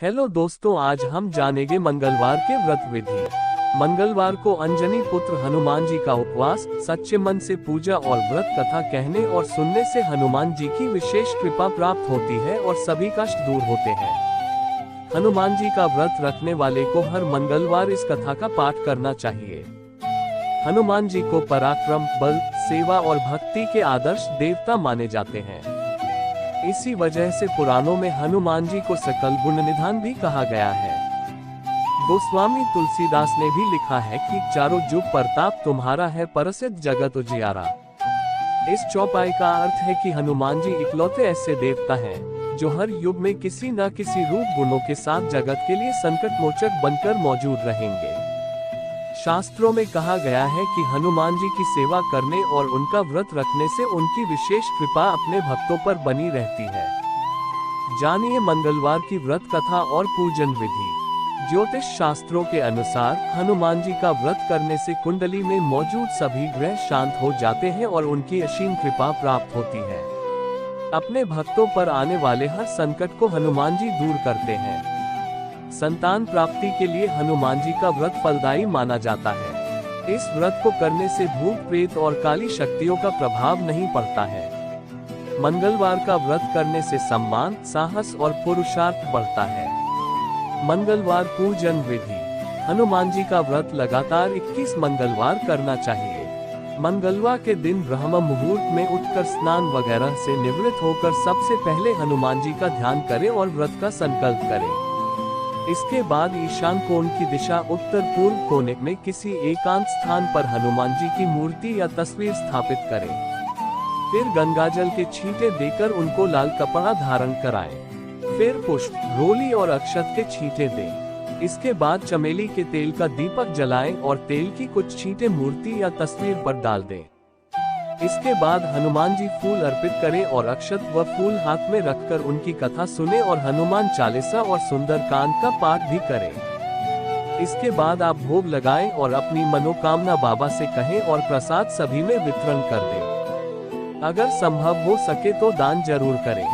Hello दोस्तों, आज हम जानेंगे मंगलवार के व्रत विधि। मंगलवार को अंजनी पुत्र हनुमान जी का उपवास, सच्चे मन से पूजा और व्रत कथा कहने और सुनने से हनुमान जी की विशेष कृपा प्राप्त होती है और सभी कष्ट दूर होते हैं। हनुमान जी का व्रत रखने वाले को हर मंगलवार इस कथा का पाठ करना चाहिए। हनुमान जी को पराक्रम, बल, सेवा और भक्ति के आदर्श देवता माने जाते हैं। इसी वजह से पुराणों में हनुमान जी को सकल गुण निधान भी कहा गया है। गोस्वामी तुलसीदास ने भी लिखा है कि चारों जुग प्रताप तुम्हारा है, परसिद्ध जगत उजियारा। इस चौपाई का अर्थ है कि हनुमान जी इकलौते ऐसे देवता हैं जो हर युग में किसी न किसी रूप गुणों के साथ जगत के लिए संकट मोचक बनकर मौजूद रहेंगे। शास्त्रों में कहा गया है कि हनुमान जी की सेवा करने और उनका व्रत रखने से उनकी विशेष कृपा अपने भक्तों पर बनी रहती है। जानिए मंगलवार की व्रत कथा और पूजन विधि। ज्योतिष शास्त्रों के अनुसार हनुमान जी का व्रत करने से कुंडली में मौजूद सभी ग्रह शांत हो जाते हैं और उनकी असीम कृपा प्राप्त होती है। अपने भक्तों पर आने वाले हर संकट को हनुमान जी दूर करते हैं। संतान प्राप्ति के लिए हनुमान जी का व्रत फलदायी माना जाता है। इस व्रत को करने से भूत प्रेत और काली शक्तियों का प्रभाव नहीं पड़ता है। मंगलवार का व्रत करने से सम्मान, साहस और पुरुषार्थ बढ़ता है। मंगलवार पूजन विधि। हनुमान जी का व्रत लगातार 21 मंगलवार करना चाहिए। मंगलवार के दिन ब्रह्म मुहूर्त में उठकर स्नान वगैरह से निवृत्त होकर सबसे पहले हनुमान जी का ध्यान करें और व्रत का संकल्प करें। इसके बाद ईशान कोण की दिशा उत्तर पूर्व कोने में किसी एकांत स्थान पर हनुमान जी की मूर्ति या तस्वीर स्थापित करें। फिर गंगाजल के छींटे देकर उनको लाल कपड़ा धारण कराएं। फिर पुष्प, रोली और अक्षत के छींटे दें। इसके बाद चमेली के तेल का दीपक जलाएं और तेल की कुछ छींटे मूर्ति या तस्वीर पर डाल दें। इसके बाद हनुमान जी फूल अर्पित करें और अक्षत व फूल हाथ में रखकर उनकी कथा सुने और हनुमान चालीसा और सुंदरकांड का पाठ भी करें। इसके बाद आप भोग लगाएं और अपनी मनोकामना बाबा से कहें और प्रसाद सभी में वितरण कर दें। अगर संभव हो सके तो दान जरूर करें।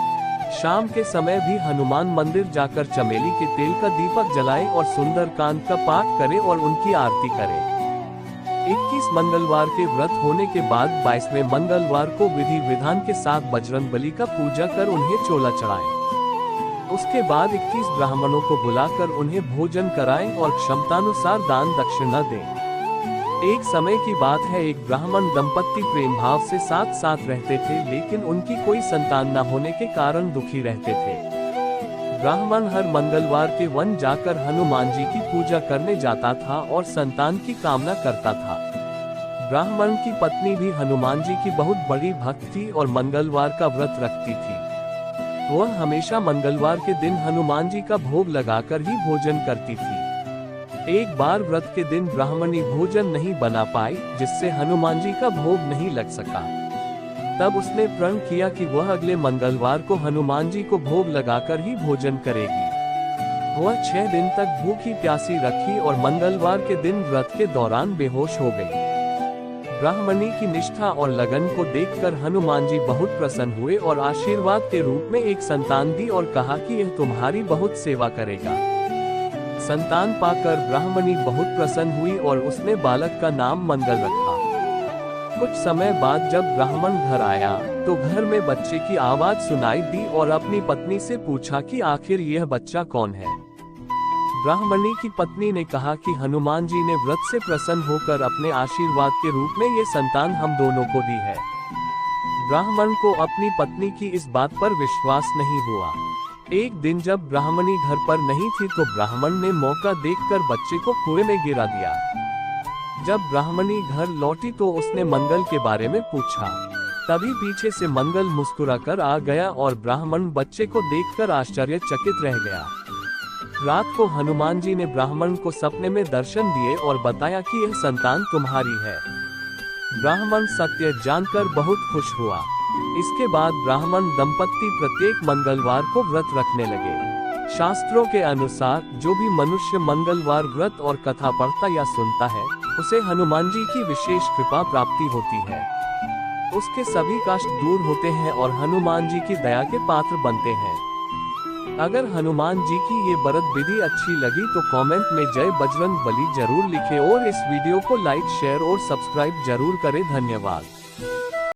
शाम के समय भी हनुमान मंदिर जाकर चमेली के तेल का दीपक जलाएं और सुंदरकांड का पाठ करें और उनकी आरती करें। 21 मंगलवार के व्रत होने के बाद 22वें मंगलवार को विधि विधान के साथ बजरंगबली का पूजा कर उन्हें चोला चढ़ाएं। उसके बाद 21 ब्राह्मणों को बुलाकर उन्हें भोजन कराएं और क्षमतानुसार दान दक्षिणा दें। एक समय की बात है, एक ब्राह्मण दंपत्ति प्रेम भाव से साथ साथ रहते थे, लेकिन उनकी कोई संतान न होने के कारण दुखी रहते थे। ब्राह्मण हर मंगलवार के वन जाकर हनुमान जी की पूजा करने जाता था और संतान की कामना करता था। ब्राह्मण की पत्नी भी हनुमान जी की बहुत बड़ी भक्त थी और मंगलवार का व्रत रखती थी। वह हमेशा मंगलवार के दिन हनुमान जी का भोग लगाकर ही भोजन करती थी। एक बार व्रत के दिन ब्राह्मणी भोजन नहीं बना पाई, जिससे हनुमान जी का भोग नहीं लग सका। तब उसने प्रण किया कि वह अगले मंगलवार को हनुमान जी को भोग लगाकर ही भोजन करेगी। वह 6 दिन तक भूखी प्यासी रखी और मंगलवार के दिन व्रत के दौरान बेहोश हो गई। ब्राह्मणी की निष्ठा और लगन को देखकर हनुमान जी बहुत प्रसन्न हुए और आशीर्वाद के रूप में एक संतान दी और कहा कि यह तुम्हारी बहुत सेवा करेगा। संतान पाकर ब्राह्मणी बहुत प्रसन्न हुई और उसने बालक का नाम मंगल रखा। कुछ समय बाद जब ब्राह्मण घर आया तो घर में बच्चे की आवाज सुनाई दी और अपनी पत्नी से पूछा कि आखिर यह बच्चा कौन है। ब्राह्मणी की पत्नी ने कहा कि हनुमान जी ने व्रत से प्रसन्न होकर अपने आशीर्वाद के रूप में ये संतान हम दोनों को दी है। ब्राह्मण को अपनी पत्नी की इस बात पर विश्वास नहीं हुआ। एक दिन जब ब्राह्मणी घर पर नहीं थी तो ब्राह्मण ने मौका देखकर बच्चे को कुएं में गिरा दिया। जब ब्राह्मणी घर लौटी तो उसने मंगल के बारे में पूछा। तभी पीछे से मंगल मुस्कुराकर आ गया और ब्राह्मण बच्चे को देखकर आश्चर्यचकित रह गया। रात को हनुमान जी ने ब्राह्मण को सपने में दर्शन दिए और बताया कि यह संतान तुम्हारी है। ब्राह्मण सत्य जानकर बहुत खुश हुआ। इसके बाद ब्राह्मण दंपत्ति प्रत्येक मंगलवार को व्रत रखने लगे। शास्त्रों के अनुसार जो भी मनुष्य मंगलवार व्रत और कथा पढ़ता या सुनता है, उसे हनुमान जी की विशेष कृपा प्राप्ति होती है। उसके सभी कष्ट दूर होते हैं और हनुमान जी की दया के पात्र बनते हैं। अगर हनुमान जी की ये व्रत विधि अच्छी लगी तो कमेंट में जय बजरंग बली जरूर लिखें और इस वीडियो को लाइक शेयर और सब्सक्राइब जरूर करें। धन्यवाद।